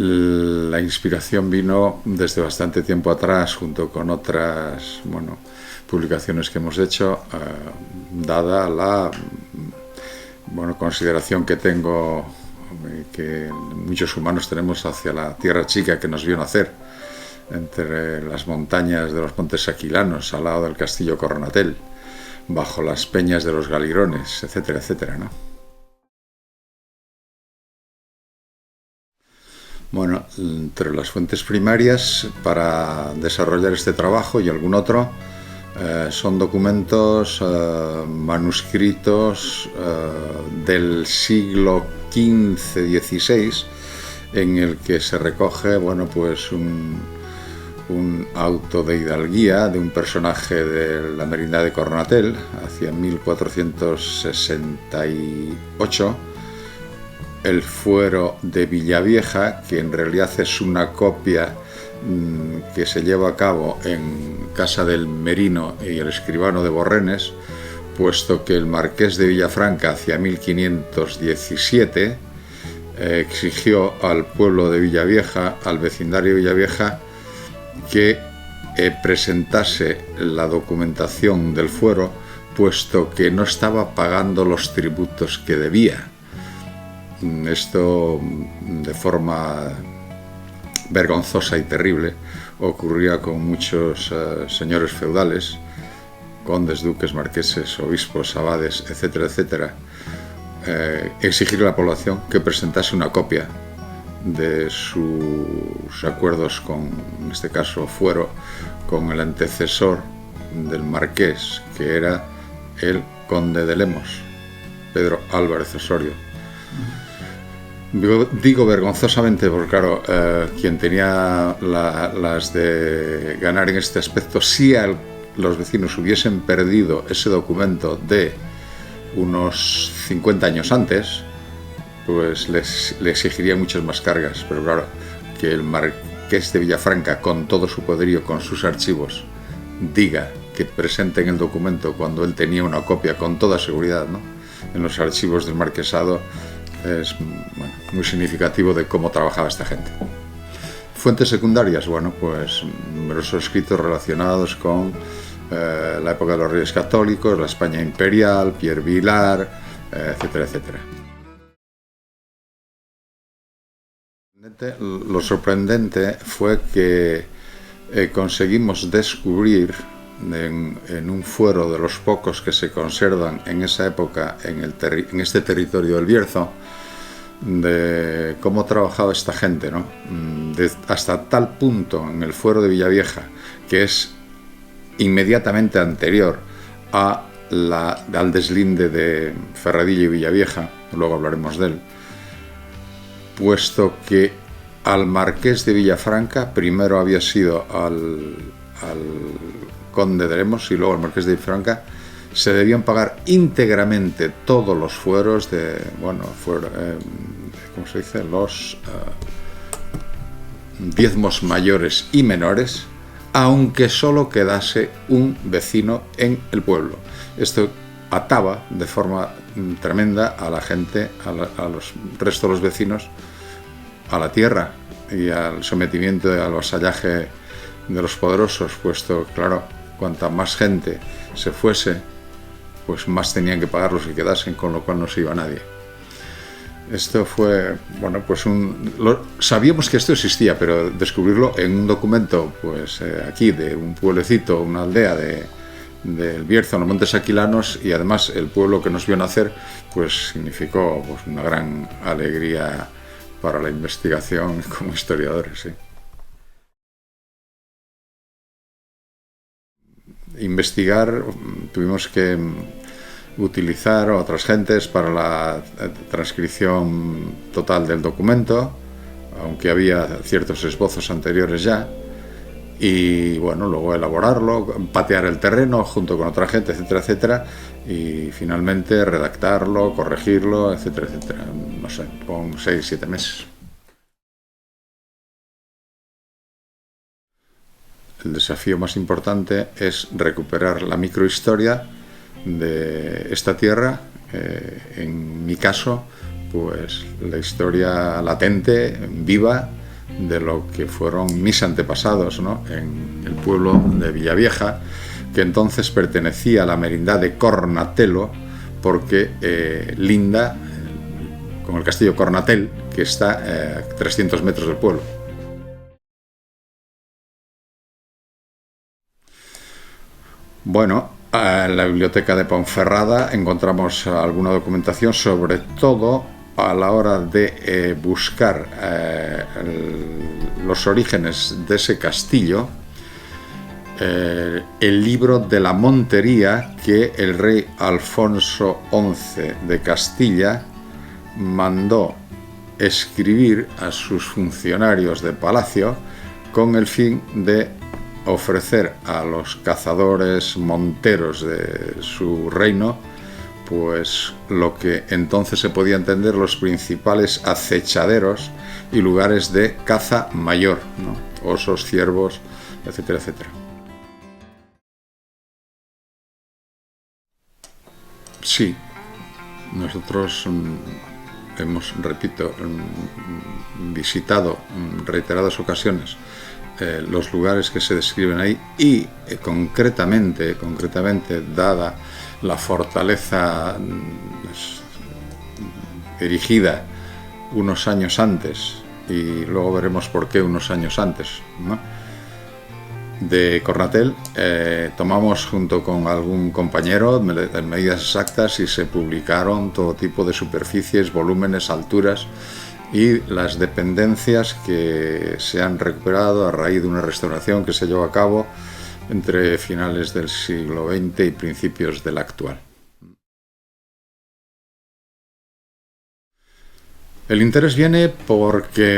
La inspiración vino desde bastante tiempo atrás, junto con otras publicaciones que hemos hecho, dada la consideración que tengo, que muchos humanos tenemos hacia la tierra chica que nos vio nacer, entre las montañas de los Montes Aquilanos, al lado del castillo Cornatel, bajo las peñas de los Galirones, etcétera, etcétera, ¿no? Bueno, entre las fuentes primarias para desarrollar este trabajo y algún otro son documentos manuscritos del siglo XV-XVI, en el que se recoge un auto de hidalguía de un personaje de la merindad de Cornatel hacia 1468, el fuero de Villavieja, que en realidad es una copia que se lleva a cabo en casa del Merino y el escribano de Borrenes, puesto que el marqués de Villafranca hacia 1517 exigió al pueblo de Villavieja, al vecindario de Villavieja, que presentase la documentación del fuero, puesto que no estaba pagando los tributos que debía. Esto, de forma vergonzosa y terrible, ocurría con muchos señores feudales, condes, duques, marqueses, obispos, abades, etcétera, etcétera. Exigir a la población que presentase una copia de sus acuerdos con, en este caso, fuero, con el antecesor del marqués, que era el conde de Lemos, Pedro Álvarez Osorio. Digo vergonzosamente porque, claro, quien tenía las de ganar en este aspecto, si los vecinos hubiesen perdido ese documento de unos 50 años antes, pues le exigiría muchas más cargas. Pero claro, que el marqués de Villafranca, con todo su poderío, con sus archivos, diga que presenten el documento cuando él tenía una copia con toda seguridad, ¿no?, en los archivos del marquesado, es muy significativo de cómo trabajaba esta gente. Fuentes secundarias, pues numerosos escritos relacionados con la época de los Reyes Católicos, la España imperial, Pierre Vilar, etcétera, etcétera. Lo sorprendente fue que conseguimos descubrir en un fuero de los pocos que se conservan en esa época en este territorio del Bierzo, de cómo trabajaba esta gente, ¿no? Hasta tal punto en el fuero de Villavieja, que es inmediatamente anterior al deslinde de Ferradillo y Villavieja, luego hablaremos de él, puesto que al marqués de Villafranca primero había sido al conde de Lemos y luego al marqués de Villafranca se debían pagar íntegramente todos los fueros de, ¿cómo se dice?, los diezmos mayores y menores, aunque solo quedase un vecino en el pueblo. Esto ataba de forma tremenda a la gente, a los restos de los vecinos, a la tierra y al sometimiento, al vasallaje de los poderosos, puesto, claro, cuanta más gente se fuese, pues más tenían que pagar los que quedasen, con lo cual no se iba nadie. Esto fue, sabíamos que esto existía, pero descubrirlo en un documento, aquí, de un pueblecito, una aldea del Bierzo, en los Montes Aquilanos, y además el pueblo que nos vio nacer, pues significó una gran alegría para la investigación como historiadores, sí. Investigar, tuvimos que utilizar a otras gentes para la transcripción total del documento, aunque había ciertos esbozos anteriores ya, y luego elaborarlo, patear el terreno junto con otra gente, etcétera, etcétera, y finalmente redactarlo, corregirlo, etcétera, etcétera. No sé, con 6-7 meses. El desafío más importante es recuperar la microhistoria de esta tierra, en mi caso, pues la historia latente, viva, de lo que fueron mis antepasados, ¿no?, en el pueblo de Villavieja, que entonces pertenecía a la merindad de Cornatelo, porque linda con el castillo Cornatel, que está a 300 metros del pueblo. Bueno, en la biblioteca de Ponferrada encontramos alguna documentación, sobre todo a la hora de buscar los orígenes de ese castillo. El libro de la montería que el rey Alfonso XI de Castilla mandó escribir a sus funcionarios de palacio con el fin de ofrecer a los cazadores monteros de su reino, pues lo que entonces se podía entender los principales acechaderos y lugares de caza mayor, ¿no?, osos, ciervos, etcétera, etcétera. Sí, nosotros hemos, repito, visitado en reiteradas ocasiones los lugares que se describen ahí y concretamente, dada la fortaleza erigida unos años antes, y luego veremos por qué unos años antes, ¿no?, de Cornatel, tomamos junto con algún compañero medidas exactas y se publicaron todo tipo de superficies, volúmenes, alturas y las dependencias que se han recuperado a raíz de una restauración que se llevó a cabo entre finales del siglo XX y principios del actual. El interés viene porque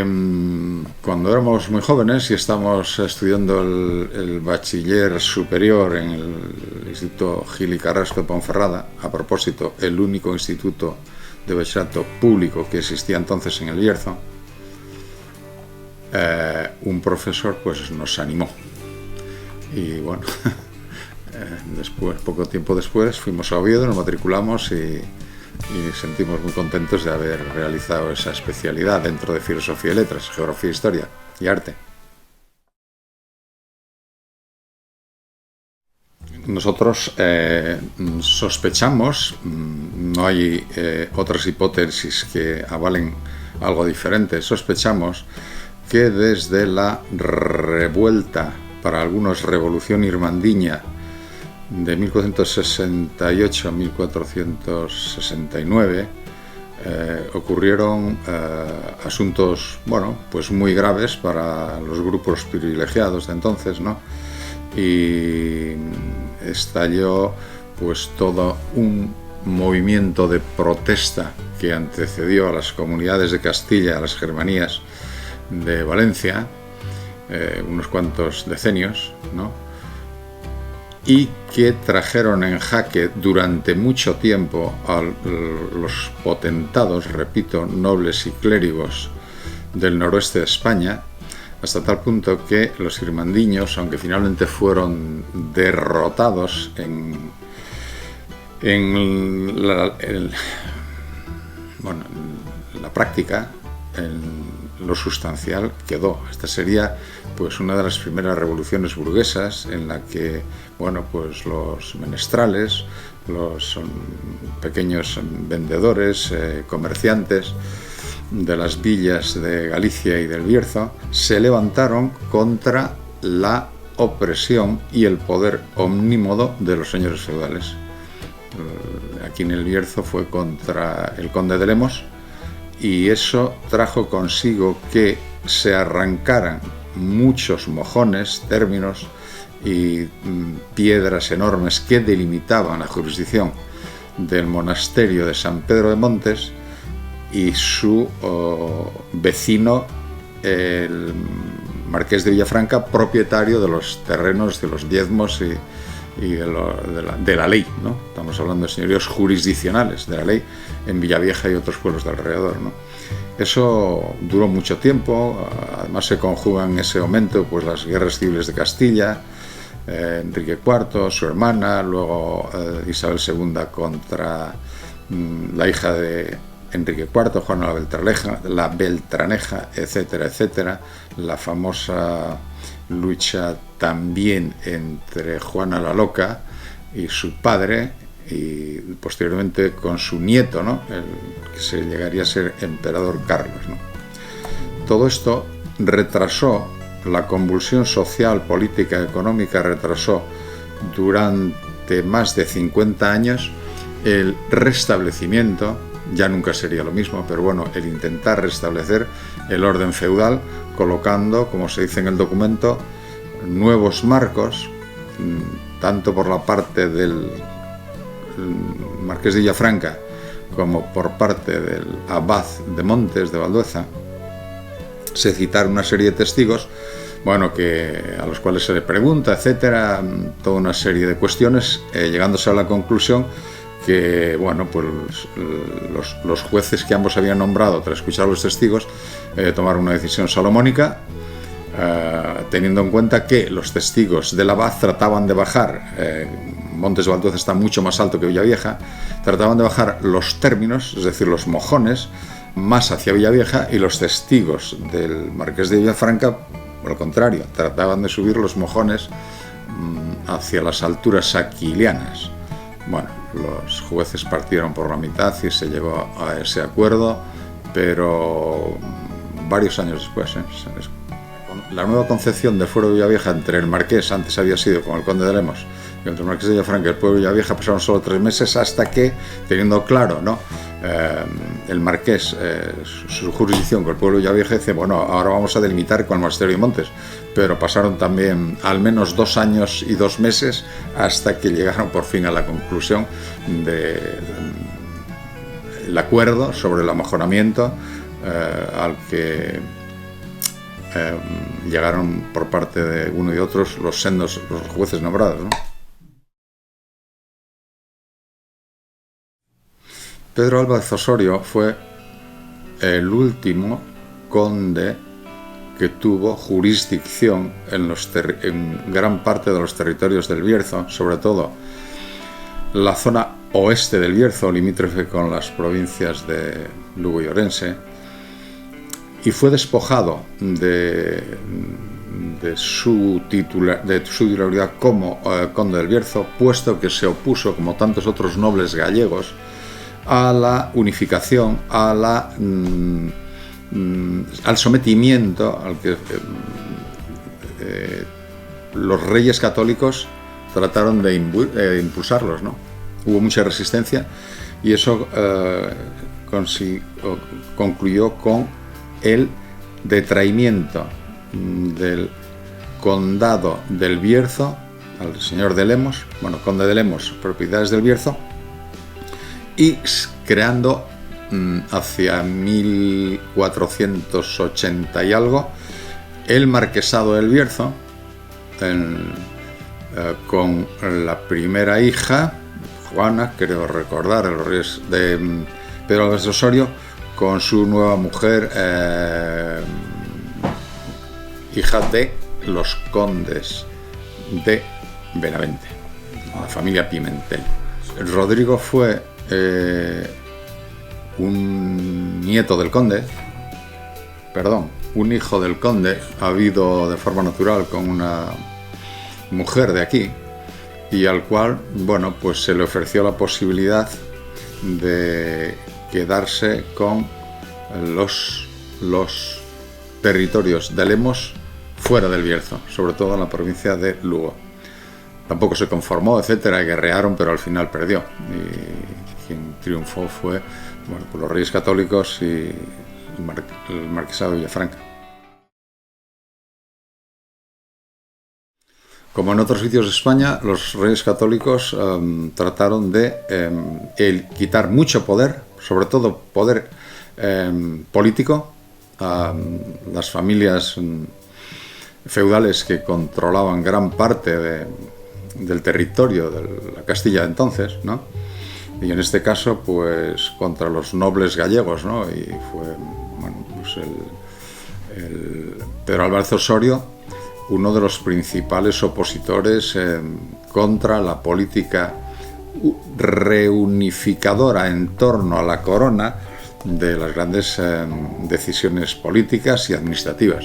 cuando éramos muy jóvenes y estamos estudiando el bachiller superior en el Instituto Gil y Carrasco de Ponferrada, a propósito, el único instituto de bachillerato público que existía entonces en el Bierzo, un profesor pues nos animó. Y bueno, después, poco tiempo después, fuimos a Oviedo, nos matriculamos y sentimos muy contentos de haber realizado esa especialidad dentro de Filosofía y Letras, Geografía, Historia y Arte. Nosotros sospechamos, no hay otras hipótesis que avalen algo diferente, sospechamos que desde la revuelta, para algunos revolución irmandiña, de 1468 a 1469 ocurrieron asuntos, bueno, pues muy graves para los grupos privilegiados de entonces, ¿no? Y estalló pues todo un movimiento de protesta que antecedió a las comunidades de Castilla, a las germanías de Valencia, unos cuantos decenios, ¿no?, y que trajeron en jaque durante mucho tiempo a los potentados, repito, nobles y clérigos del noroeste de España, hasta tal punto que los irmandiños, aunque finalmente fueron derrotados en la práctica, en lo sustancial quedó. Esta sería pues una de las primeras revoluciones burguesas en la que, bueno, pues los menestrales, los pequeños vendedores, comerciantes de las villas de Galicia y del Bierzo se levantaron contra la opresión y el poder omnímodo de los señores feudales. Aquí en el Bierzo fue contra el conde de Lemos, y eso trajo consigo que se arrancaran muchos mojones, términos y piedras enormes que delimitaban la jurisdicción del monasterio de San Pedro de Montes y su vecino, el marqués de Villafranca, propietario de los terrenos, de los diezmos y de la ley, ¿no? Estamos hablando de señoríos jurisdiccionales de la ley en Villavieja y otros pueblos de alrededor, ¿no? Eso duró mucho tiempo, además se conjugan en ese momento pues las guerras civiles de Castilla, Enrique IV, su hermana, luego Isabel II contra la hija de Enrique IV, Juana la Beltraneja, etcétera, etcétera, la famosa lucha también entre Juana la Loca y su padre, y posteriormente con su nieto, ¿no? Que se llegaría a ser emperador Carlos, ¿no? Todo esto retrasó la convulsión social, política, económica, retrasó durante más de 50 años el restablecimiento, ya nunca sería lo mismo, pero bueno, el intentar restablecer el orden feudal, colocando, como se dice en el documento, nuevos marcos, tanto por la parte del marqués de Villafranca como por parte del abad de Montes de Valdueza. Se citaron una serie de testigos, bueno, a los cuales se le pregunta, etcétera, toda una serie de cuestiones, llegándose a la conclusión que, bueno, pues los jueces que ambos habían nombrado tras escuchar a los testigos tomaron una decisión salomónica, teniendo en cuenta que los testigos del abad trataban de bajar, Montes de Valdueza está mucho más alto que Villavieja, trataban de bajar los términos, es decir, los mojones, más hacia Villavieja, y los testigos del marqués de Villafranca, por el contrario, trataban de subir los mojones hacia las alturas aquilianas. Bueno, los jueces partieron por la mitad y se llegó a ese acuerdo, pero varios años después, la nueva concepción del fuero de Villavieja entre el marqués, antes había sido con el conde de Lemos, y entre el marqués de Villafranca y el pueblo de Villavieja pasaron solo 3 meses, hasta que, teniendo claro, ¿no?, el marqués, su jurisdicción con el pueblo de Villavieja, dice, bueno, ahora vamos a delimitar con el monasterio de Montes, pero pasaron también al menos 2 años y 2 meses hasta que llegaron por fin a la conclusión del acuerdo sobre el amojonamiento al que llegaron por parte de uno y otros los jueces nombrados, ¿no? Pedro Álvarez Osorio fue el último conde que tuvo jurisdicción en gran parte de los territorios del Bierzo, sobre todo la zona oeste del Bierzo, limítrofe con las provincias de Lugo y Orense, y fue despojado de su titularidad como conde del Bierzo, puesto que se opuso, como tantos otros nobles gallegos, a la unificación, al sometimiento al que los reyes católicos trataron de impulsarlos, ¿no? Hubo mucha resistencia y eso concluyó con el detraimiento del condado del Bierzo al señor de Lemos, bueno, conde de Lemos, propiedades del Bierzo, y creando hacia 1480 y algo el marquesado del Bierzo, con la primera hija, Juana, creo recordar, el rey de Pedro Álvarez de Osorio, con su nueva mujer, hija de los condes de Benavente, la familia Pimentel. Rodrigo fue un nieto del conde, un hijo del conde, habido de forma natural con una mujer de aquí, y al cual, bueno, pues se le ofreció la posibilidad de quedarse con los territorios de Lemos fuera del Bierzo, sobre todo en la provincia de Lugo. Tampoco se conformó, etcétera, guerrearon, pero al final perdió. Y quien triunfó fue, bueno, pues los reyes católicos y el marquesado de Villafranca. Como en otros sitios de España, los reyes católicos trataron de quitar mucho poder, sobre todo poder político, a las familias feudales que controlaban gran parte del territorio de la Castilla de entonces, ¿no? Y en este caso, pues contra los nobles gallegos, ¿no? Y fue, bueno, pues el Pedro Álvarez Osorio, uno de los principales opositores contra la política reunificadora en torno a la corona de las grandes decisiones políticas y administrativas.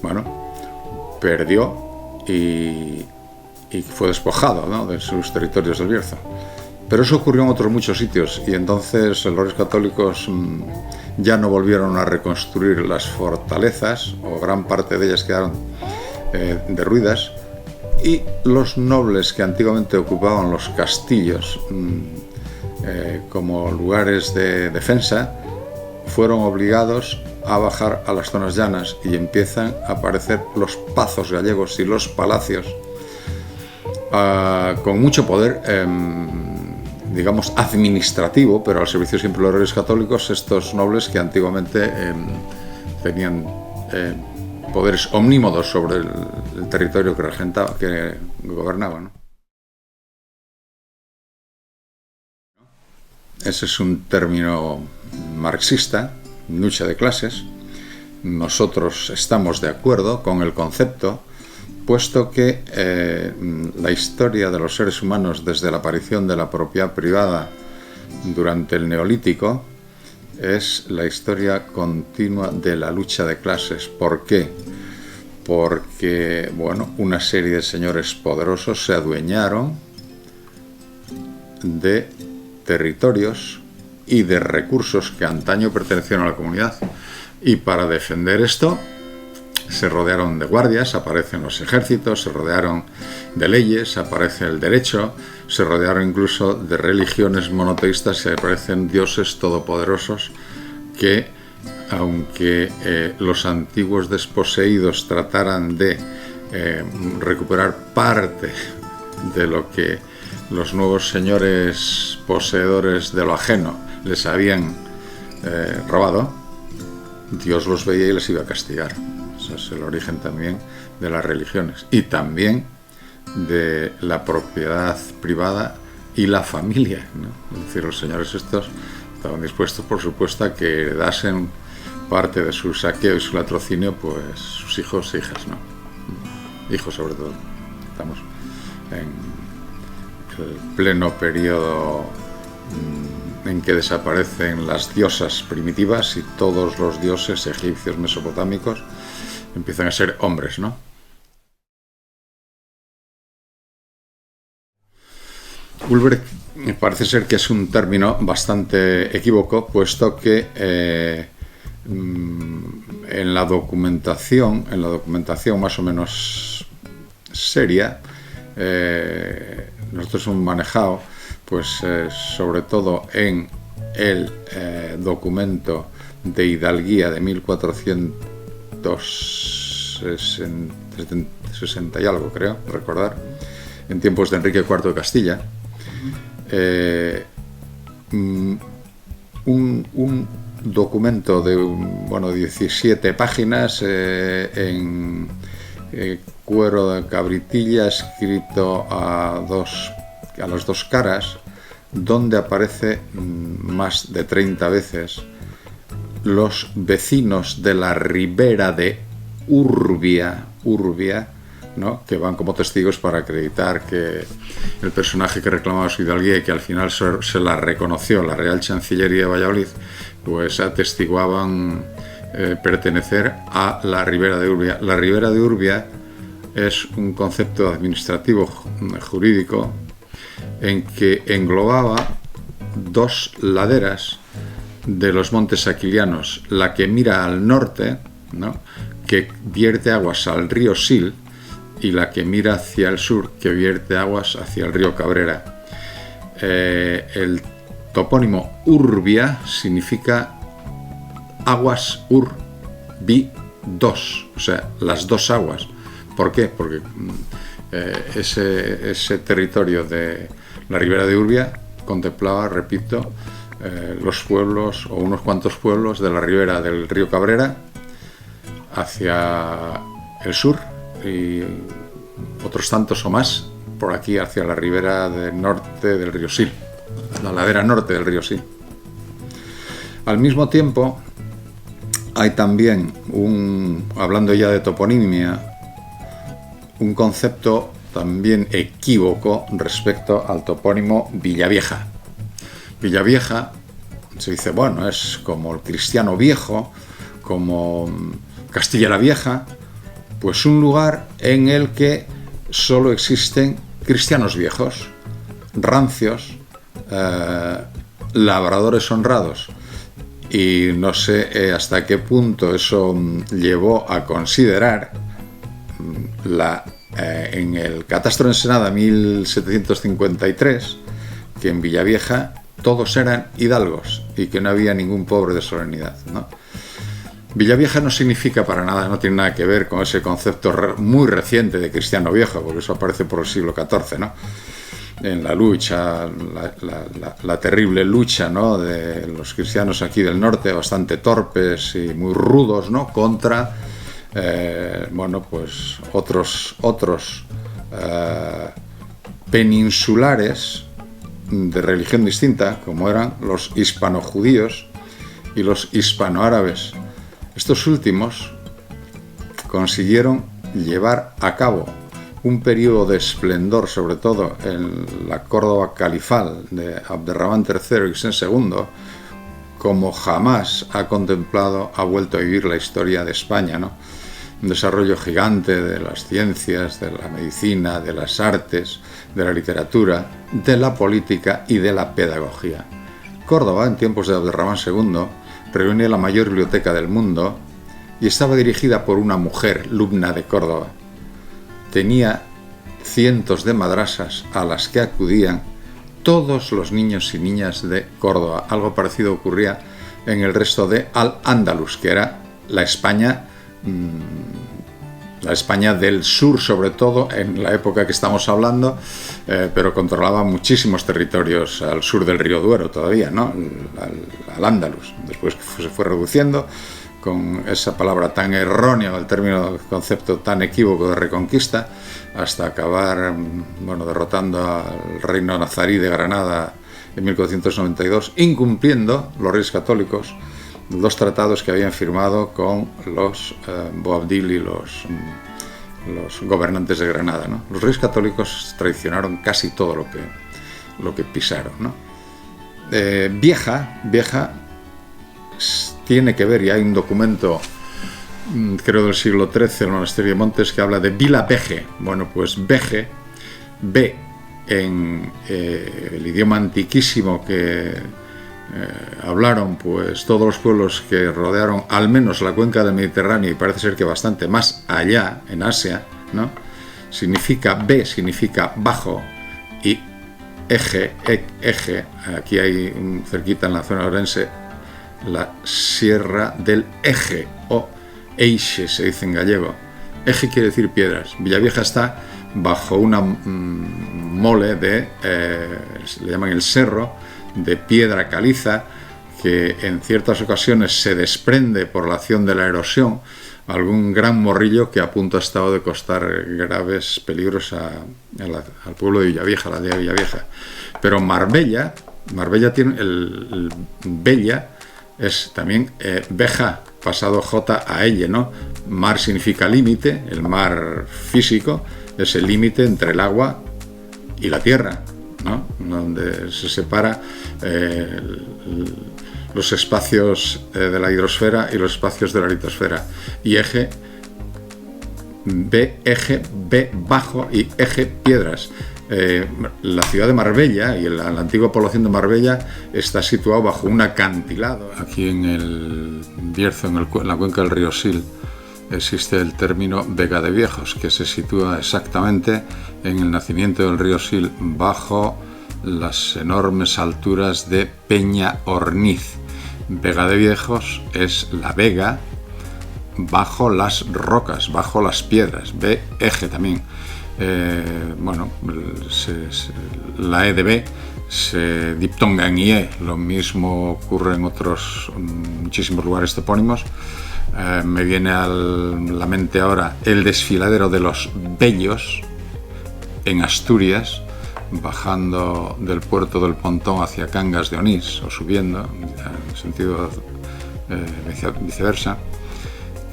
Bueno, perdió y fue despojado, ¿no?, de sus territorios del Bierzo. Pero eso ocurrió en otros muchos sitios, y entonces los reyes católicos ya no volvieron a reconstruir las fortalezas, o gran parte de ellas quedaron derruidas, y los nobles que antiguamente ocupaban los castillos como lugares de defensa fueron obligados a bajar a las zonas llanas, y empiezan a aparecer los pazos gallegos y los palacios con mucho poder, digamos, administrativo, pero al servicio siempre de los reyes católicos, estos nobles que antiguamente tenían poderes omnímodos sobre el territorio que gobernaba, ¿no? Ese es un término marxista, lucha de clases. Nosotros estamos de acuerdo con el concepto, puesto que la historia de los seres humanos desde la aparición de la propiedad privada durante el Neolítico es la historia continua de la lucha de clases. ¿Por qué? Porque, bueno, una serie de señores poderosos se adueñaron de territorios y de recursos que antaño pertenecieron a la comunidad, y para defender esto se rodearon de guardias, aparecen los ejércitos, se rodearon de leyes, aparece el derecho, se rodearon incluso de religiones monoteístas y aparecen dioses todopoderosos que, aunque los antiguos desposeídos trataran de recuperar parte de lo que los nuevos señores poseedores de lo ajeno les habían robado, Dios los veía y les iba a castigar. Ese es el origen también de las religiones, y también de la propiedad privada y la familia, ¿no? Es decir, los señores estos estaban dispuestos, por supuesto, a que heredasen parte de su saqueo y su latrocinio, pues sus hijos e hijas, ¿no? Hijos sobre todo. Estamos en el pleno periodo en que desaparecen las diosas primitivas y todos los dioses egipcios mesopotámicos empiezan a ser hombres, ¿no? Ulbrich parece ser que es un término bastante equívoco, puesto que en la documentación más o menos seria, nosotros hemos manejado, pues sobre todo en el documento de hidalguía de 1460 y algo, creo recordar, en tiempos de Enrique IV de Castilla, un documento de 17 páginas en cuero de cabritilla, escrito a las dos caras, donde aparece más de 30 veces los vecinos de la ribera de Urbia, ¿no?, que van como testigos para acreditar que el personaje que reclamaba su hidalguía y que al final se la reconoció la Real Chancillería de Valladolid, pues atestiguaban pertenecer a la ribera de Urbia. La ribera de Urbia es un concepto administrativo jurídico en que englobaba dos laderas de los montes aquilianos, la que mira al norte, ¿no?, que vierte aguas al río Sil, y la que mira hacia el sur, que vierte aguas hacia el río Cabrera. El topónimo Urbia significa aguas urbi dos, o sea, las dos aguas. ¿Por qué? Porque ese territorio de la ribera de Urbia contemplaba, repito, los pueblos, o unos cuantos pueblos de la ribera del río Cabrera hacia el sur, y otros tantos o más por aquí hacia la ribera del norte del río Sil, la ladera norte del río Sil. Al mismo tiempo hay también hablando ya de toponimia, un concepto también equívoco respecto al topónimo Villavieja. Villavieja Se dice, bueno, es como el Cristiano Viejo, como Castilla la Vieja, pues un lugar en el que solo existen cristianos viejos, rancios, labradores honrados. Y no sé hasta qué punto eso llevó a considerar en el Catastro de Ensenada 1753 que en Villavieja todos eran hidalgos y que no había ningún pobre de solemnidad, ¿no? Villavieja no significa para nada, no tiene nada que ver con ese concepto muy reciente de cristiano viejo, porque eso aparece por el siglo XIV, ¿no? En la lucha, la terrible lucha, ¿no?, de los cristianos aquí del norte, bastante torpes y muy rudos, ¿no?, contra bueno, pues otros peninsulares de religión distinta, como eran los hispano-judíos y los hispano-árabes. Estos últimos consiguieron llevar a cabo un periodo de esplendor, sobre todo en la Córdoba califal de Abderramán III y Xen II, como jamás ha vuelto a vivir la historia de España, ¿no? Un desarrollo gigante de las ciencias, de la medicina, de las artes, de la literatura, de la política y de la pedagogía. Córdoba, en tiempos de Abderramán II, reunía la mayor biblioteca del mundo y estaba dirigida por una mujer, Lubna de Córdoba. Tenía cientos de madrasas a las que acudían todos los niños y niñas de Córdoba. Algo parecido ocurría en el resto de Al-Ándalus, que era la España del sur, sobre todo en la época que estamos hablando, pero controlaba muchísimos territorios al sur del río Duero todavía, ¿no? Al-Ándalus. Después se fue reduciendo con esa palabra tan errónea, el concepto tan equívoco de reconquista, hasta acabar, bueno, derrotando al reino nazarí de Granada en 1492, incumpliendo los reyes católicos los tratados que habían firmado con los Boabdil y los gobernantes de Granada, ¿no? Los reyes católicos traicionaron casi todo lo que pisaron, ¿no? Vieja tiene que ver, y hay un documento, creo del siglo XIII, el monasterio de Montes, que habla de Vila Veje. Bueno, pues Veje, ve en el idioma antiquísimo que hablaron pues todos los pueblos que rodearon al menos la cuenca del Mediterráneo, y parece ser que bastante más allá, en Asia, ¿no? Significa bajo, y eje, aquí hay cerquita en la zona orense la Sierra del Eje, o Eixe se dice en gallego. Eje quiere decir piedras. Villavieja está bajo una mole de, le llaman el Cerro, de piedra caliza, que en ciertas ocasiones se desprende por la acción de la erosión, algún gran morrillo que a punto ha estado de costar graves peligros al pueblo de Villavieja, a la aldea de Villavieja. Pero Marbella tiene el Bella, es también Beja, pasado J a L, ¿no? Mar significa límite, el mar físico es el límite entre el agua y la tierra, ¿no? Donde se separa los espacios de la hidrosfera y los espacios de la litosfera. Y eje B bajo y eje piedras. La ciudad de Marbella y la antigua población de Marbella está situado bajo un acantilado. Aquí en el Bierzo, en la cuenca del río Sil, existe el término Vega de Viejos, que se sitúa exactamente en el nacimiento del río Sil, bajo las enormes alturas de Peña Orniz. Vega de Viejos es la vega bajo las rocas, bajo las piedras. Eje también. Bueno, la E de B se diptonga en IE. Lo mismo ocurre en otros muchísimos lugares topónimos. Me viene a la mente ahora el desfiladero de los Bellos en Asturias, bajando del puerto del Pontón hacia Cangas de Onís, o subiendo en sentido viceversa,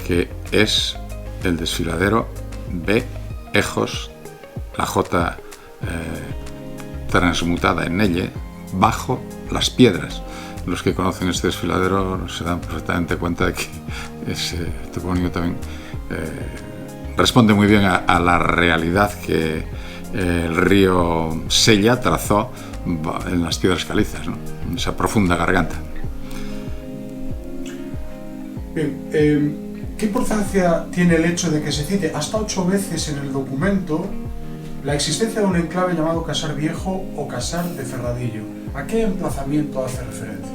que es el desfiladero B Ejos, la J transmutada en elle, bajo las piedras. los que conocen este desfiladero se dan perfectamente cuenta de que ese topónimo también responde muy bien a la realidad que el río Sella trazó en las piedras calizas, ¿no? En esa profunda garganta. Bien, ¿qué importancia tiene el hecho de que se cite hasta 8 veces en el documento la existencia de un enclave llamado Casar Viejo o Casar de Ferradillo? ¿A qué emplazamiento hace referencia?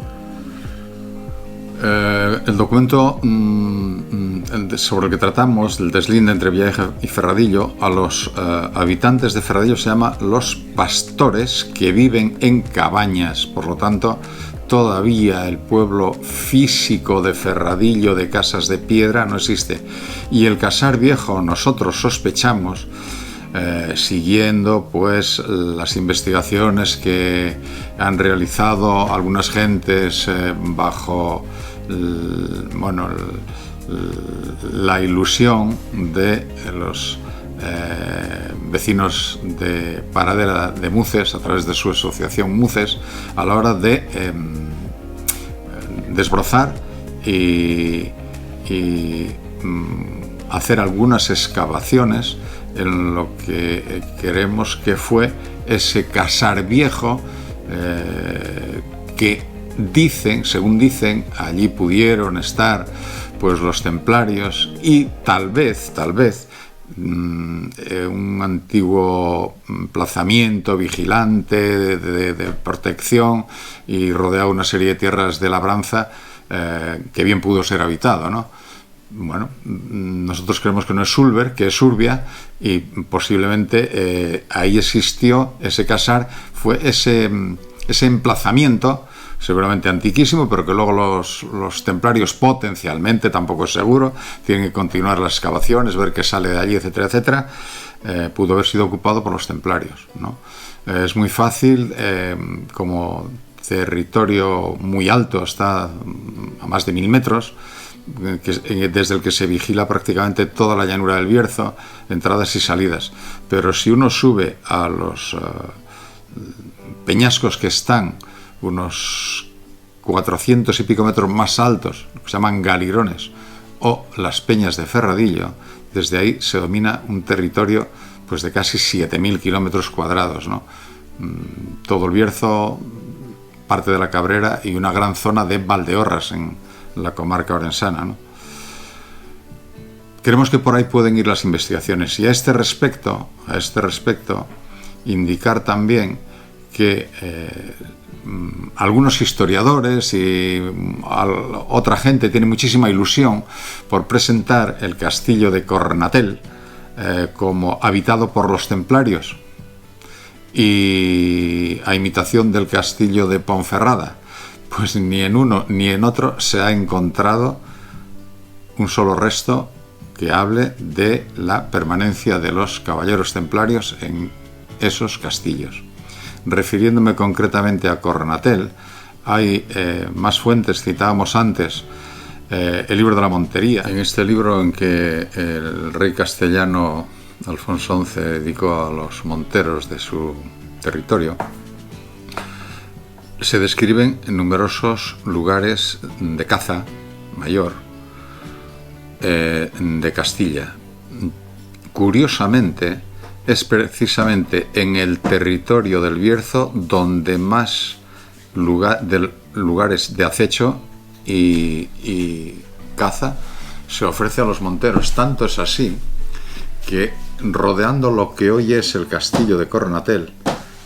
El documento sobre el que tratamos, el deslinde entre Villarejo y Ferradillo, a los habitantes de Ferradillo se llama los pastores que viven en cabañas. Por lo tanto, todavía el pueblo físico de Ferradillo, de casas de piedra, no existe. Y el Casar Viejo, nosotros sospechamos, siguiendo pues las investigaciones que han realizado algunas gentes bajo la ilusión de los vecinos de Paradera de Muces, a través de su asociación Muces, a la hora de desbrozar y hacer algunas excavaciones en lo que creemos que fue ese Casar Viejo, que dicen, según dicen, allí pudieron estar pues los templarios y tal vez un antiguo emplazamiento vigilante de protección y rodeado una serie de tierras de labranza que bien pudo ser habitado, ¿no? Bueno, nosotros creemos que no es Sulber, que es Urbia, y posiblemente ahí existió ese casar, fue ese emplazamiento seguramente antiquísimo, pero que luego los templarios potencialmente, tampoco es seguro, tienen que continuar las excavaciones, ver qué sale de allí, etcétera, etcétera, pudo haber sido ocupado por los templarios, ¿no? Es muy fácil, como territorio muy alto, está a más de 1000 metros, desde el que se vigila prácticamente toda la llanura del Bierzo, entradas y salidas. Pero si uno sube a los peñascos que están unos 400 y pico metros más altos, que se llaman galirones, o las peñas de Ferradillo, desde ahí se domina un territorio pues de casi 7.000 kilómetros cuadrados, ¿no? Todo el Bierzo, parte de la Cabrera y una gran zona de Valdeorras en la comarca orensana, ¿no? Creemos que por ahí pueden ir las investigaciones, y a este respecto indicar también que algunos historiadores y otra gente tiene muchísima ilusión por presentar el castillo de Cornatel como habitado por los templarios, y a imitación del castillo de Ponferrada. Pues ni en uno ni en otro se ha encontrado un solo resto que hable de la permanencia de los caballeros templarios en esos castillos. Refiriéndome concretamente a Cornatel, hay más fuentes. Citábamos antes el libro de la Montería. En este libro, en que el rey castellano Alfonso XI dedicó a los monteros de su territorio, se describen numerosos lugares de caza mayor de Castilla. Curiosamente, es precisamente en el territorio del Bierzo donde más lugares de acecho y caza se ofrece a los monteros. Tanto es así que, rodeando lo que hoy es el castillo de Cornatel,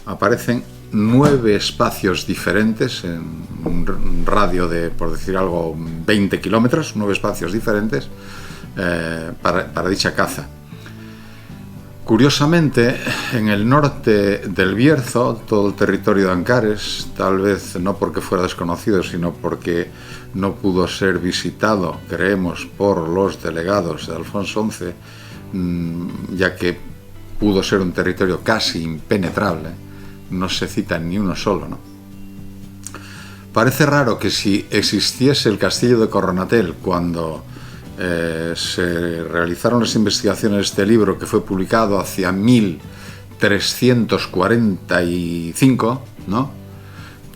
aparecen 9 espacios diferentes en un radio de, por decir algo, 20 kilómetros, 9 espacios diferentes para dicha caza. Curiosamente, en el norte del Bierzo, todo el territorio de Ancares, tal vez no porque fuera desconocido, sino porque no pudo ser visitado, creemos, por los delegados de Alfonso XI, ya que pudo ser un territorio casi impenetrable, no se cita ni uno solo, ¿no? Parece raro que, si existiese el castillo de Cornatel cuando se realizaron las investigaciones de este libro, que fue publicado hacia 1345, ¿no?,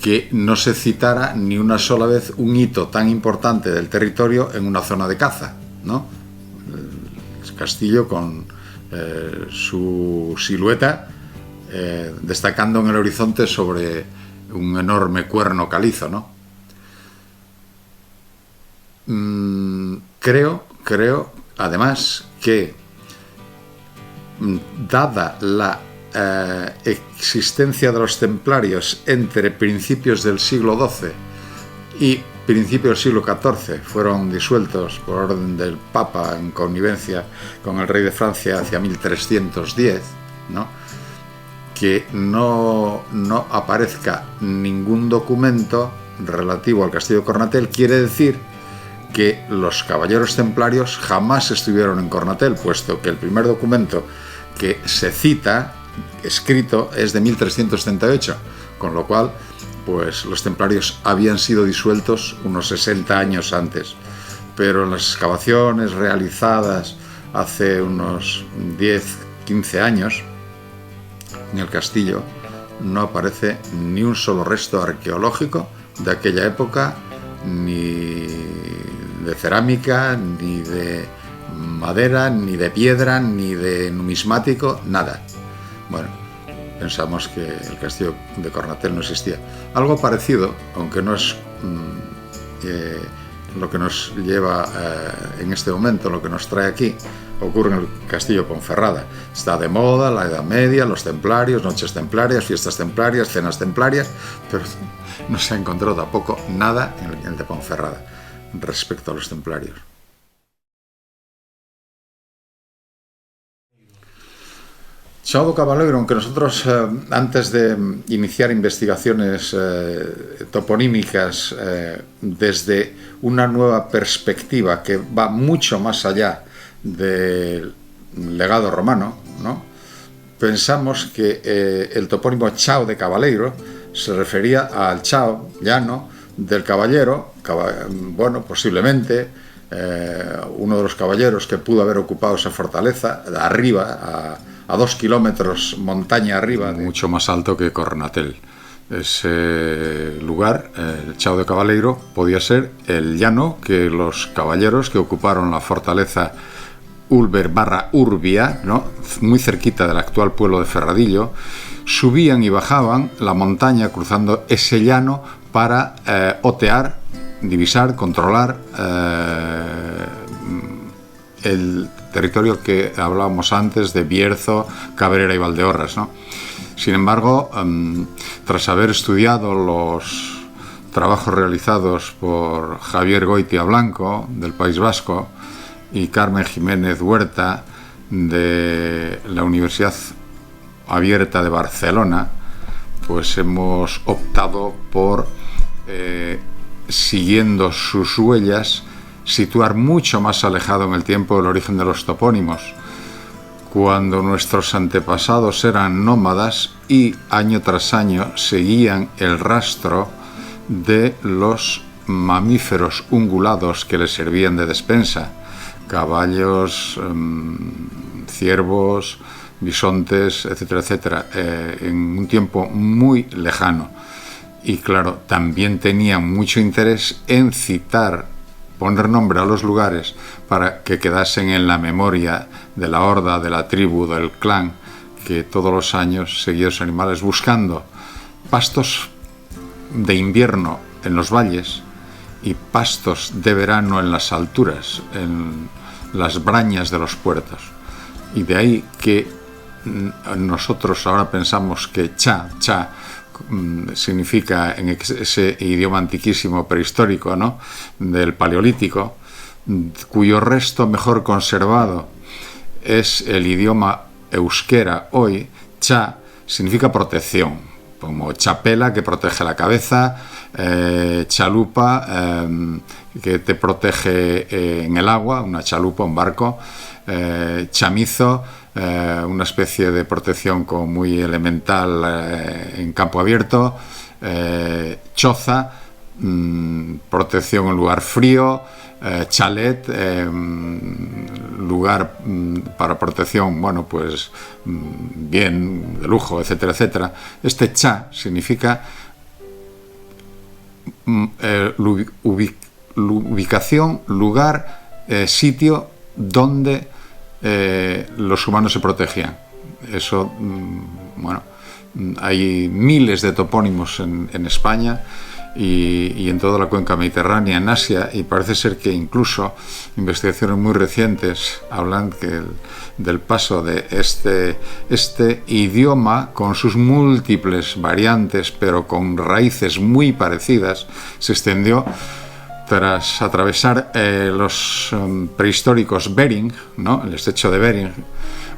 que no se citara ni una sola vez un hito tan importante del territorio en una zona de caza, ¿no? El castillo con su silueta destacando en el horizonte sobre un enorme cuerno calizo, ¿no? Creo, además, que dada la existencia de los templarios entre principios del siglo XII y principios del siglo XIV, fueron disueltos por orden del Papa en connivencia con el rey de Francia hacia 1310, ¿no? Que no aparezca ningún documento relativo al castillo de Cornatel quiere decir que los caballeros templarios jamás estuvieron en Cornatel, puesto que el primer documento que se cita escrito es de 1338, con lo cual pues los templarios habían sido disueltos unos 60 años antes, pero en las excavaciones realizadas hace unos 10-15 años en el castillo no aparece ni un solo resto arqueológico de aquella época, ni de cerámica, ni de madera, ni de piedra, ni de numismático, nada. Bueno, pensamos que el castillo de Cornatel no existía. Algo parecido, aunque no es lo que nos lleva en este momento, lo que nos trae aquí, ocurre en el castillo de Ponferrada. Está de moda la Edad Media, los templarios, noches templarias, fiestas templarias, cenas templarias, pero no se ha encontrado tampoco nada en el de Ponferrada respecto a los templarios. Chao do Cabaleiro, aunque nosotros antes de iniciar investigaciones toponímicas desde una nueva perspectiva que va mucho más allá del legado romano, ¿no? Pensamos que el topónimo Chao de Cabaleiro se refería al Chao llano del caballero, bueno, posiblemente uno de los caballeros que pudo haber ocupado esa fortaleza de arriba, a 2 kilómetros montaña arriba, mucho más alto que Cornatel. Ese lugar, el Chao de Cabaleiro, podía ser el llano que los caballeros que ocuparon la fortaleza Ulver/Urbia, ¿no? Muy cerquita del actual pueblo de Ferradillo, subían y bajaban la montaña cruzando ese llano para otear, divisar, controlar el territorio que hablábamos antes de Bierzo, Cabrera y Valdeorras, ¿no? Sin embargo, tras haber estudiado los trabajos realizados por Javier Goitia Blanco, del País Vasco, y Carmen Jiménez Huerta, de la Universidad Abierta de Barcelona, pues hemos optado por, siguiendo sus huellas, situar mucho más alejado en el tiempo el origen de los topónimos, cuando nuestros antepasados eran nómadas y año tras año seguían el rastro de los mamíferos ungulados que les servían de despensa, caballos, ciervos, bisontes, etcétera, etcétera, en un tiempo muy lejano. Y claro, también tenían mucho interés en citar, poner nombre a los lugares para que quedasen en la memoria de la horda, de la tribu, del clan, que todos los años seguía los animales buscando pastos de invierno en los valles y pastos de verano en las alturas, en las brañas de los puertos. Y de ahí que nosotros ahora pensamos que cha significa en ese idioma antiquísimo prehistórico, ¿no?, del Paleolítico, cuyo resto mejor conservado es el idioma euskera hoy. Cha significa protección, como chapela, que protege la cabeza, chalupa, que te protege en el agua, una chalupa, un barco, chamizo, una especie de protección como muy elemental en campo abierto, choza, protección en lugar frío, chalet, lugar para protección, bueno, pues bien, de lujo, etcétera, etcétera. Este cha significa ubicación, lugar, sitio donde los humanos se protegían. Eso, bueno, hay miles de topónimos en España y en toda la cuenca mediterránea, en Asia, y parece ser que incluso investigaciones muy recientes hablan del paso de este idioma con sus múltiples variantes, pero con raíces muy parecidas, se extendió tras atravesar los prehistóricos Bering, ¿no?, el estrecho de Bering,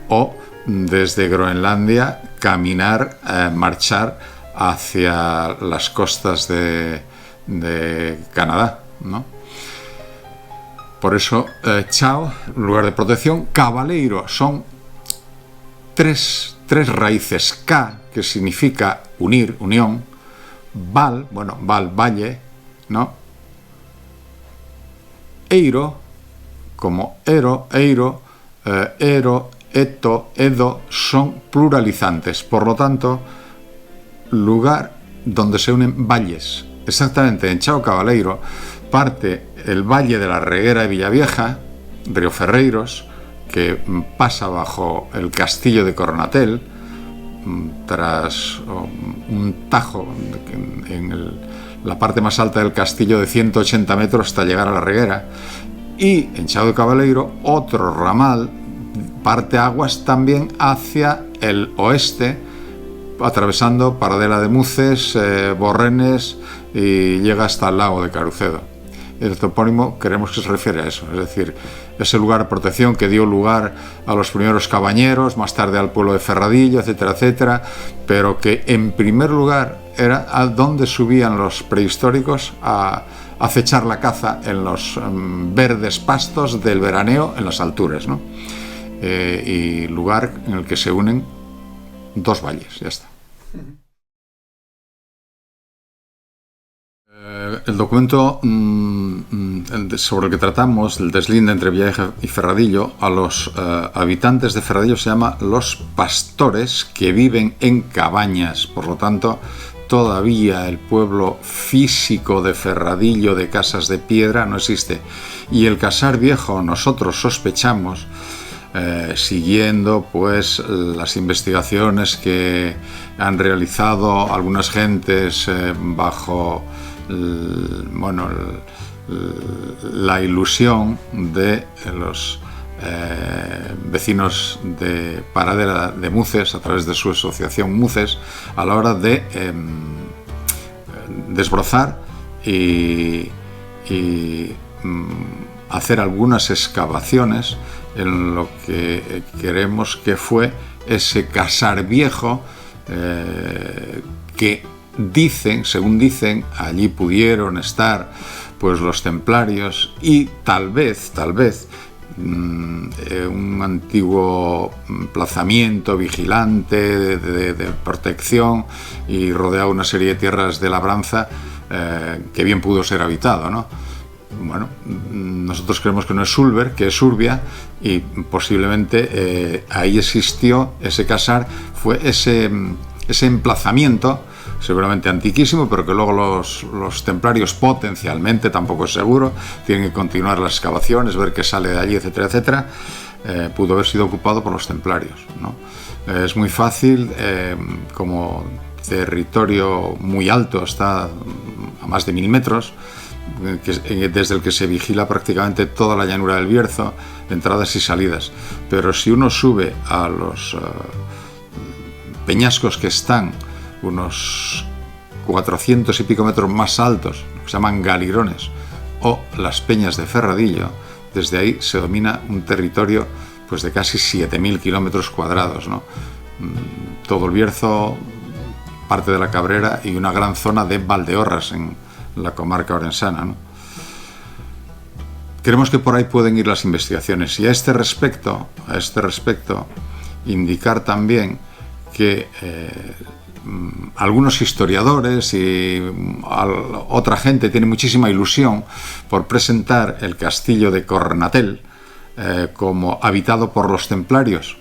o desde Groenlandia marchar hacia las costas de Canadá, ¿no? Por eso, chao, lugar de protección. Cabaleiro son tres raíces. K, que significa unir, unión. Val, bueno, val, valle, ¿no? Eiro, como ero, eiro, ero, eto, edo, son pluralizantes. Por lo tanto, lugar donde se unen valles. Exactamente, en Chao Cabaleiro parte el valle de la Reguera de Villavieja, Río Ferreiros, que pasa bajo el castillo de Cornatel, tras un tajo en la parte más alta del castillo de 180 metros hasta llegar a la Reguera. Y en Chao de Cabaleiro, otro ramal parte aguas también hacia el oeste, atravesando Paradela de Muces, Borrenes, y llega hasta el lago de Carucedo. El topónimo creemos que se refiere a eso, es decir, ese lugar de protección que dio lugar a los primeros cabañeros, más tarde al pueblo de Ferradillo, etcétera, etcétera, pero que en primer lugar era a donde subían los prehistóricos a acechar la caza en los verdes pastos del veraneo en las alturas, ¿no? Y lugar en el que se unen dos valles, ya está. El documento sobre el que tratamos, el deslinde entre Villavieja y Ferradillo, a los habitantes de Ferradillo se llama los pastores, que viven en cabañas. Por lo tanto, todavía el pueblo físico de Ferradillo, de casas de piedra, no existe. Y el Casar Viejo, nosotros sospechamos, siguiendo pues las investigaciones que han realizado algunas gentes bajo la ilusión de los vecinos de Paradela de Muces, a través de su asociación Muces, a la hora de desbrozar y hacer algunas excavaciones en lo que creemos que fue ese Casar Viejo, que dicen, según dicen, allí pudieron estar pues los templarios y tal vez un antiguo emplazamiento vigilante de protección, y rodeado una serie de tierras de labranza que bien pudo ser habitado, ¿no? Bueno, nosotros creemos que no es Sulber, que es Urbia, y posiblemente ahí existió ese casar, fue ese emplazamiento seguramente antiquísimo, pero que luego los templarios potencialmente, tampoco es seguro, tienen que continuar las excavaciones, ver qué sale de allí, etcétera, etcétera. Pudo haber sido ocupado por los templarios, ¿no? Es muy fácil, como territorio muy alto, está a más de 1000 metros, desde el que se vigila prácticamente toda la llanura del Bierzo, entradas y salidas. Pero si uno sube a los peñascos que están unos 400 y pico metros más altos, que se llaman galirones, o las peñas de Ferradillo, desde ahí se domina un territorio pues de casi 7000 kilómetros cuadrados, ¿no? Todo el Bierzo, parte de la Cabrera y una gran zona de Valdeorras en la comarca orensana, ¿no? Creemos que por ahí pueden ir las investigaciones, y a este respecto indicar también que algunos historiadores y otra gente tiene muchísima ilusión por presentar el castillo de Cornatel como habitado por los templarios,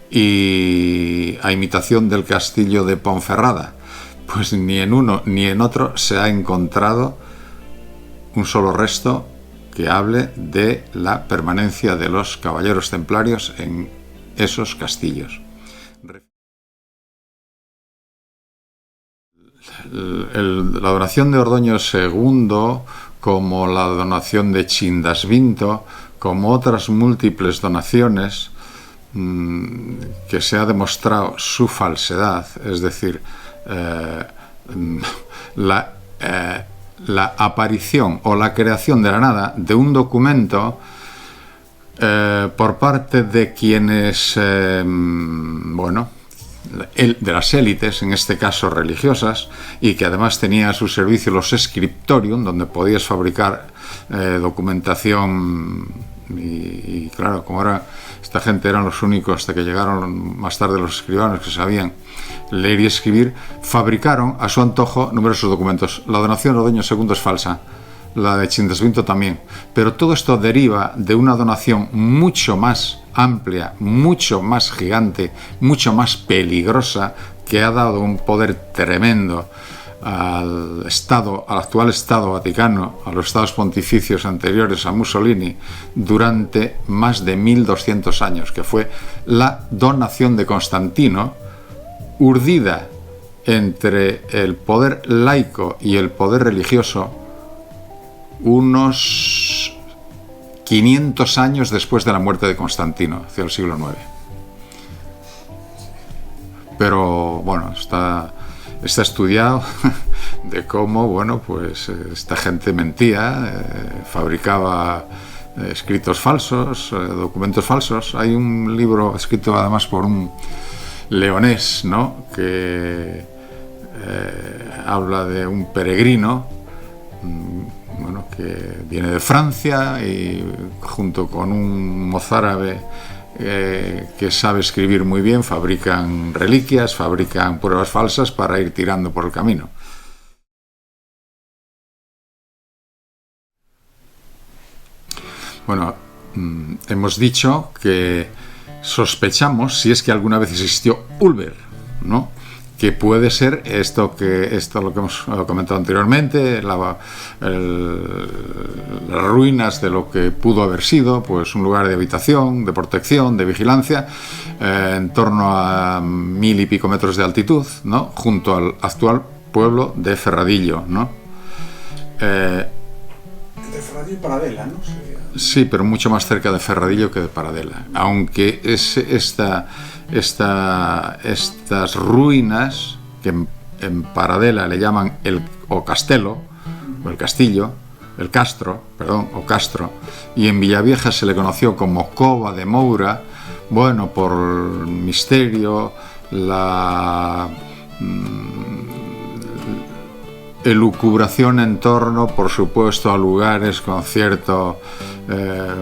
y a imitación del castillo de Ponferrada, pues ni en uno ni en otro se ha encontrado un solo resto que hable de la permanencia de los caballeros templarios en esos castillos. La donación de Ordoño II, como la donación de Chindasvinto, como otras múltiples donaciones, que se ha demostrado su falsedad, es decir, la aparición o la creación de la nada de un documento por parte de quienes, de las élites, en este caso religiosas, y que además tenía a su servicio los scriptorium, donde podías fabricar documentación, y claro, como era esta gente eran los únicos, hasta que llegaron más tarde los escribanos que sabían leer y escribir, fabricaron a su antojo numerosos documentos. La donación de Ordoño II es falsa, la de Chindasvinto también, pero todo esto deriva de una donación mucho más amplia, mucho más gigante, mucho más peligrosa, que ha dado un poder tremendo al actual Estado Vaticano, a los estados pontificios anteriores a Mussolini, durante más de 1200 años, que fue la donación de Constantino, urdida entre el poder laico y el poder religioso unos 500 años después de la muerte de Constantino, hacia el siglo IX. Pero bueno, está estudiado de cómo, esta gente mentía, fabricaba escritos falsos, documentos falsos. Hay un libro escrito además por un leonés, ¿no?, que habla de un peregrino, que viene de Francia y junto con un mozárabe que sabe escribir muy bien, fabrican reliquias, fabrican pruebas falsas para ir tirando por el camino. Bueno, hemos dicho que sospechamos, si es que alguna vez existió Ulver, ¿no?, que puede ser esto lo que hemos comentado anteriormente, las ruinas de lo que pudo haber sido, pues un lugar de habitación, de protección, de vigilancia, en torno a 1000 y pico metros de altitud, ¿no?, junto al actual pueblo de Ferradillo, ¿no? Entre Ferradillo y Paradela, ¿no? Sí, pero mucho más cerca de Ferradillo que de Paradela, aunque estas ruinas, que en Paradela le llaman el castelo, o el castillo, el castro, y en Villavieja se le conoció como Cova de Moura, por misterio, la elucubración en torno, por supuesto, a lugares con cierto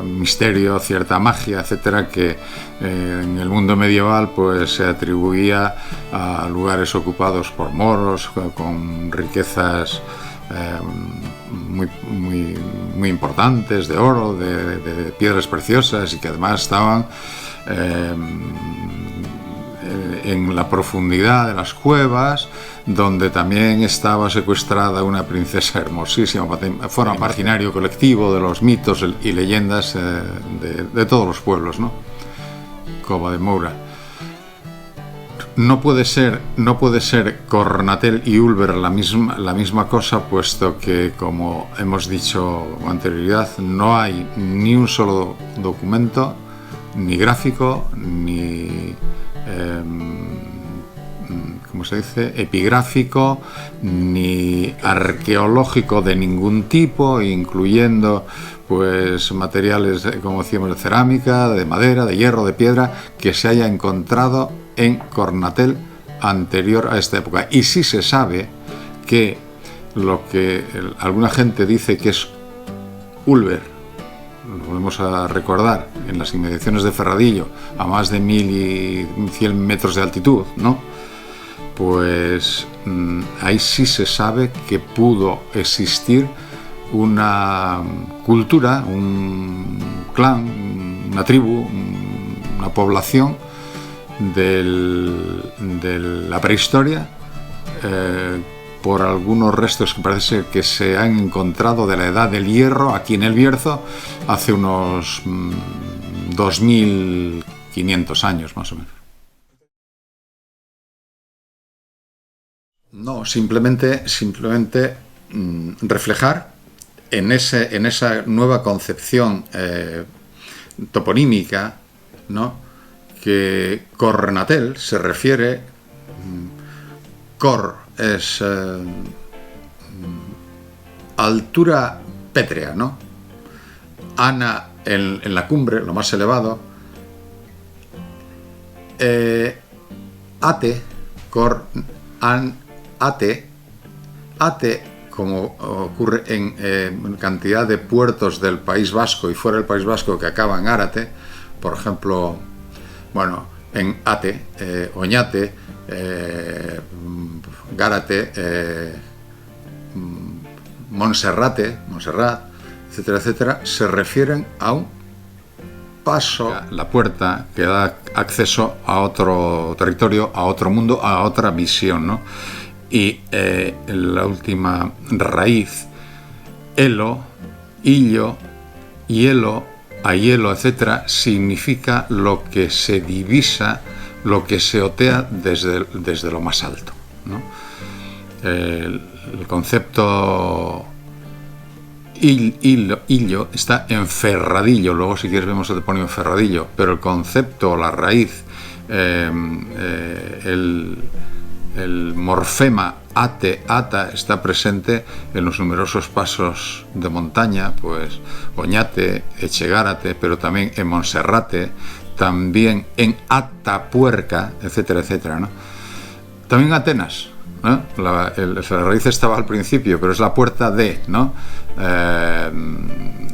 misterio, cierta magia, etcétera, que en el mundo medieval pues se atribuía a lugares ocupados por moros con riquezas muy importantes, de oro, de piedras preciosas, y que además estaban en la profundidad de las cuevas, donde también estaba secuestrada una princesa hermosísima. Fuera imaginario colectivo de los mitos y leyendas de todos los pueblos, ¿no? Cova de Moura. No puede ser Cornatel y Ulver la misma cosa, puesto que, como hemos dicho con anterioridad, no hay ni un solo documento, ni gráfico, ni epigráfico, ni arqueológico de ningún tipo, incluyendo pues materiales, como decíamos, de cerámica, de madera, de hierro, de piedra, que se haya encontrado en Cornatel anterior a esta época. Y sí se sabe que lo que alguna gente dice que es Ulver, lo volvemos a recordar, en las inmediaciones de Ferradillo, a más de 1100 metros de altitud, ¿no? Pues ahí sí se sabe que pudo existir una cultura, un clan, una tribu, una población de la prehistoria por algunos restos que parece que se han encontrado de la edad del hierro aquí en El Bierzo hace unos 2500 años más o menos. No, simplemente reflejar en esa nueva concepción toponímica, ¿no?, que Cornatel se refiere. Cor es altura pétrea, ¿no? Ana en la cumbre, lo más elevado. Ate, cor, an, ate, como ocurre en cantidad de puertos del País Vasco y fuera del País Vasco que acaban en Árate, por ejemplo, bueno, en Ate, Oñate, Gárate, Montserrat, etcétera, etcétera, se refieren a un paso, la puerta que da acceso a otro territorio, a otro mundo, a otra visión, ¿no? Y la última raíz, elo, illo, hielo, aielo, etcétera, significa lo que se divisa, lo que se otea desde lo más alto, ¿no? El concepto illo está en Ferradillo, luego si quieres vemos el topónimo Ferradillo, pero el concepto, la raíz, el morfema ate, ata, está presente en los numerosos pasos de montaña, pues Oñate, Echegárate, pero también en Monserrate, también en Atapuerca, etcétera, etcétera, ¿no? También Atenas, ¿no? La raíz estaba al principio, pero es la puerta de, ¿no?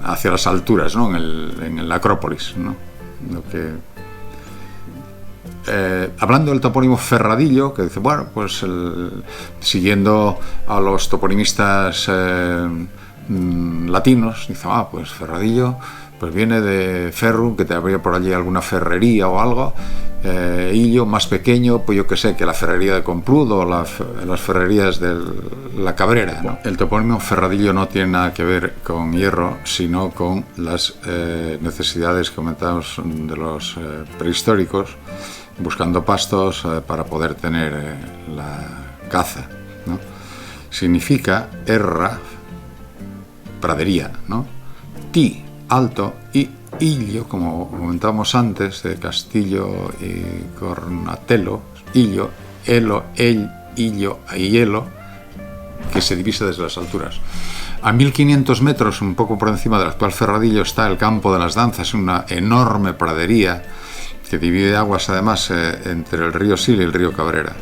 Hacia las alturas, ¿no? En la Acrópolis, ¿no? Lo que, hablando del topónimo Ferradillo, que dice, bueno, pues siguiendo a los toponímistas latinos, dice, pues Ferradillo pues viene de ferrum, que te habría por allí alguna ferrería o algo, illo más pequeño, pues yo que sé, que la ferrería de Compludo o las ferrerías de la Cabrera, ¿no? El topónimo Ferradillo no tiene nada que ver con hierro, sino con las necesidades que comentábamos de los prehistóricos, buscando pastos para poder tener la caza, ¿no? Significa erra, pradería, ¿no? Ti, alto, y illo, como comentábamos antes, de Castillo y Cornatelo, illo, elo, illo, aielo, que se divisa desde las alturas. A 1500 metros, un poco por encima del actual Ferradillo, está el Campo de las Danzas, una enorme pradería que divide aguas además entre el río Sil y el río Cabrera.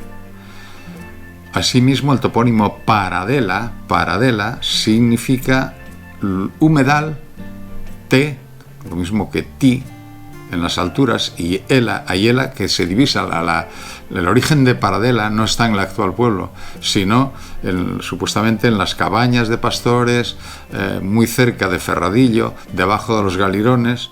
Asimismo, el topónimo Paradela significa humedal, lo mismo que ti en las alturas, y aiela, que se divisa. El origen de Paradela no está en el actual pueblo, sino supuestamente en las cabañas de pastores, muy cerca de Ferradillo, debajo de los galirones,